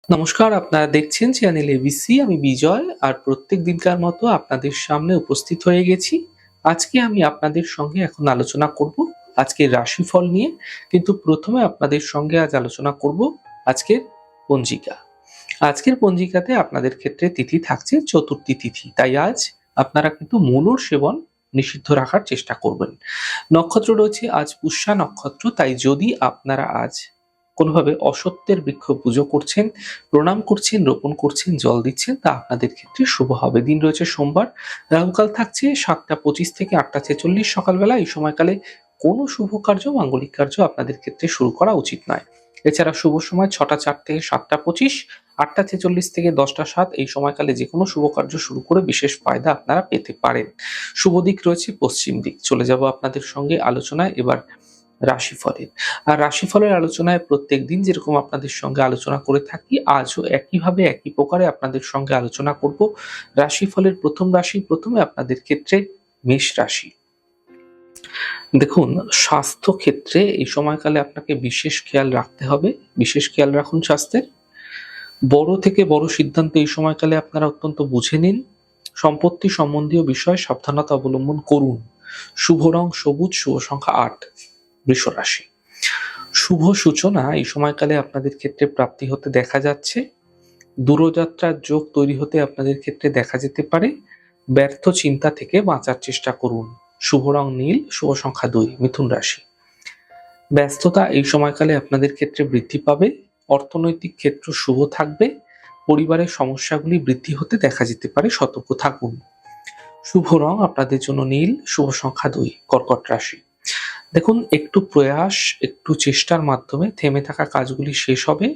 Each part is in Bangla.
নমস্কার, আপনারা দেখছেন চ্যানেল এবিসি। আমি বিজয়, আর প্রত্যেক দিনকার মতো আপনাদের সামনে উপস্থিত হয়ে গেছি। আজকে আমি আপনাদের সঙ্গে এখন আলোচনা করব আজকের রাশিফল নিয়ে। কিন্তু প্রথমে আপনাদের সঙ্গে আজ আলোচনা করব আজকের পঞ্জিকা। আজকের পঞ্জিকাতে আপনাদের ক্ষেত্রে তিথি থাকছে চতুর্থী তিথি, তাই আজ আপনারা কিন্তু মূলর সেবন নিষিদ্ধ রাখার চেষ্টা করবেন। নক্ষত্র রয়েছে আজ পুষ্যা নক্ষত্র, তাই যদি আপনারা আজ কোনোভাবে অসত্যের বৃক্ষ পুজো করছেন, প্রণাম করছেন, রোপণ করছেন, জল দিচ্ছেন, তা আপনাদের ক্ষেত্রে শুভ হবে। দিন রয়েছে সোমবার, রাহুকাল থাকছে 7টা 25 থেকে 8টা 46 সকালবেলা। এই সময়কালে কোনো শুভ কার্য, মাঙ্গলিক কার্য আপনাদের ক্ষেত্রে শুরু করা উচিত নয়। এছাড়া শুভ সময় 6টা 4 থেকে 7টা 25, 8টা 46 থেকে 10টা 7। এই সময়কালে যে কোনো শুভ কার্য শুরু করে বিশেষ ফায়দা আপনারা পেতে পারেন। শুভ দিক রয়েছে পশ্চিম দিক। চলে যাব আপনাদের সঙ্গে আলোচনায় এবার রাশিফলের। আর রাশিফলের আলোচনায় প্রত্যেকদিন যেরকম আপনাদের সঙ্গে আলোচনা করে থাকি, আজও একইভাবে একই প্রকারে আপনাদের সঙ্গে আলোচনা করব। রাশিফলের প্রথম রাশি, প্রথমে আপনাদের ক্ষেত্রে মেষ রাশি। দেখুন, স্বাস্থ্য ক্ষেত্রে এই সময়কালে আপনাকে বিশেষ খেয়াল রাখতে হবে। বিশেষ খেয়াল রাখুন স্বাস্থ্যের। বড় থেকে বড় সিদ্ধান্ত এই সময়কালে আপনারা অত্যন্ত বুঝে নিন। সম্পত্তি সম্বন্ধীয় বিষয়ে সাবধানতা অবলম্বন করুন। শুভ রং সবুজ, শুভ সংখ্যা 8। বৃষ রাশি। শুভ সূচনা এই সময়কালে আপনাদের ক্ষেত্রে প্রাপ্তি হতে দেখা যাচ্ছে। দূরযাত্রার যোগ তৈরি হতে আপনাদের ক্ষেত্রে দেখা যেতে পারে। ব্যর্থ চিন্তা থেকে বাঁচার চেষ্টা করুন। শুভ রং নীল, শুভ সংখ্যা 2। মিথুন রাশি। ব্যস্ততা এই সময়কালে আপনাদের ক্ষেত্রে বৃদ্ধি পাবে। অর্থনৈতিক ক্ষেত্র শুভ থাকবে। পরিবারের সমস্যাগুলি বৃদ্ধি হতে দেখা যেতে পারে, সতর্ক থাকুন। শুভ রং আপনাদের জন্য নীল, শুভ সংখ্যা 2। কর্কট রাশি। দেখুন, একটু প্রয়াস, একটু চেষ্টার মাধ্যমে থেমে থাকা কাজগুলি শেষ হবে।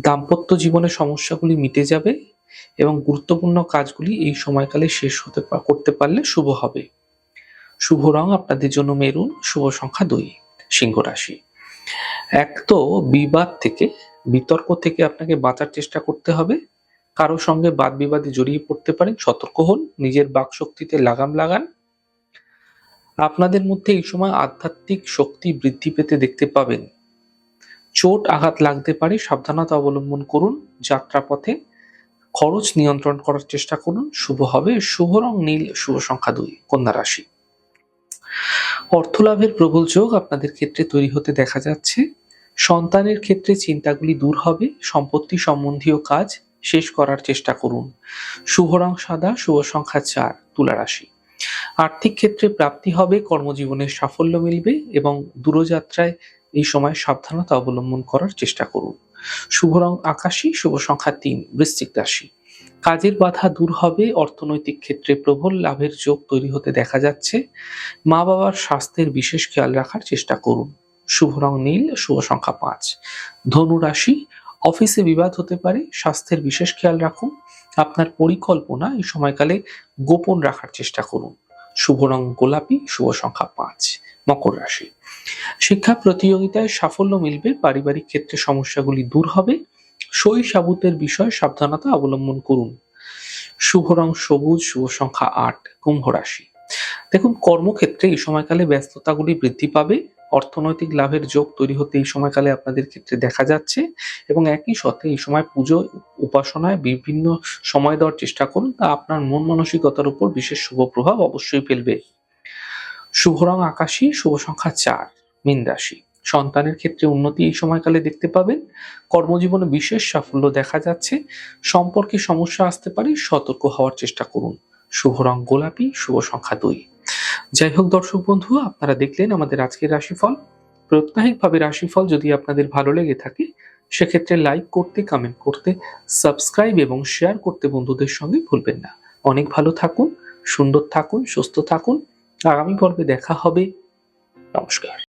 দাম্পত্য জীবনের সমস্যাগুলি মিটে যাবে এবং গুরুত্বপূর্ণ কাজগুলি এই সময়কালে শেষ করতে পারলে শুভ হবে। শুভ রং আপনাদের জন্য মেরুন, শুভ সংখ্যা 2। সিংহ রাশি। এক তো বিবাদ থেকে, বিতর্ক থেকে আপনাকে বাঁচার চেষ্টা করতে হবে। কারো সঙ্গে বাদ বিবাদে জড়িয়ে পড়তে পারেন, সতর্ক হন। নিজের বাকশক্তিতে লাগাম লাগান। আপনাদের মধ্যে এই সময় আধ্যাত্মিক শক্তি বৃদ্ধি পেতে দেখতে পাবেন। চোট আঘাত লাগতে পারে, সাবধানতা অবলম্বন করুন। যাত্রাপথে খরচ নিয়ন্ত্রণ করার চেষ্টা করুন। শুভ হবে। শুভ রং নীল, শুভ সংখ্যা 2। কন্যা রাশি। অর্থলাভের প্রবল যোগ আপনাদের ক্ষেত্রে তৈরি হতে দেখা যাচ্ছে। সন্তানের ক্ষেত্রে চিন্তাগুলি দূর হবে। সম্পত্তি সম্বন্ধীয় কাজ শেষ করার চেষ্টা করুন। শুভ রং সাদা, শুভ সংখ্যা 4। তুলা রাশি। আর্থিক ক্ষেত্রে প্রাপ্তি হবে, কর্মজীবনের সাফল্য মিলবে এবং দূরযাত্রায় এই সময় সাবধানতা অবলম্বন করার চেষ্টা করুন। শুভ রং আকাশী, শুভ সংখ্যা 3। বৃশ্চিক রাশি। কাজের বাধা দূর হবে। অর্থনৈতিক ক্ষেত্রে প্রবল লাভের যোগ তৈরি হতে দেখা যাচ্ছে। মা বাবার স্বাস্থ্যের বিশেষ খেয়াল রাখার চেষ্টা করুন। শুভ রং নীল, শুভ সংখ্যা 5। ধনু রাশি। অফিসে বিবাদ হতে পারে, স্বাস্থ্যের বিশেষ খেয়াল রাখুন। আপনার পরিকল্পনা এই সময়কালে গোপন রাখার চেষ্টা করুন। শুভ রং গোলাপি, শুভ সংখ্যা 5। মকর রাশি। শিক্ষা প্রতিযোগিতায় সাফল্য মিলবে। পারিবারিক ক্ষেত্রে সমস্যাগুলি দূর হবে। সই সাবুতের বিষয়ে সাবধানতা অবলম্বন করুন। শুভ রং সবুজ, শুভ সংখ্যা 8। কুম্ভ রাশি। দেখুন, কর্মক্ষেত্রে এই সময়কালে ব্যস্ততাগুলি বৃদ্ধি পাবে। অর্থনৈতিক লাভের যোগ তৈরি হতে এই সময়কালে আপনাদের ক্ষেত্রে দেখা যাচ্ছে এবং একই সাথে এই সময় পুজো উপাসনায় বিভিন্ন সময় দেওয়ার চেষ্টা করুন, তা আপনার মন মানসিকতার উপর বিশেষ শুভ প্রভাব অবশ্যই ফেলবে। শুভ রং আকাশী, শুভ সংখ্যা 4। মীন রাশি। সন্তানের ক্ষেত্রে উন্নতি এই সময়কালে দেখতে পাবেন। কর্মজীবনে বিশেষ সাফল্য দেখা যাচ্ছে। সম্পর্কে সমস্যা আসতে পারে, সতর্ক হওয়ার চেষ্টা করুন। শুভ রং গোলাপি, শুভ সংখ্যা 2। যাই হোক দর্শক বন্ধু, আপনারা দেখলেন আমাদের আজকের রাশিফল। প্রাত্যহিকভাবে রাশিফল যদি আপনাদের ভালো লেগে থাকে, সেক্ষেত্রে লাইক করতে, কমেন্ট করতে, সাবস্ক্রাইব এবং শেয়ার করতে বন্ধুদের সঙ্গে ভুলবেন না। অনেক ভালো থাকুন, সুন্দর থাকুন, সুস্থ থাকুন। আগামী পর্বে দেখা হবে। নমস্কার।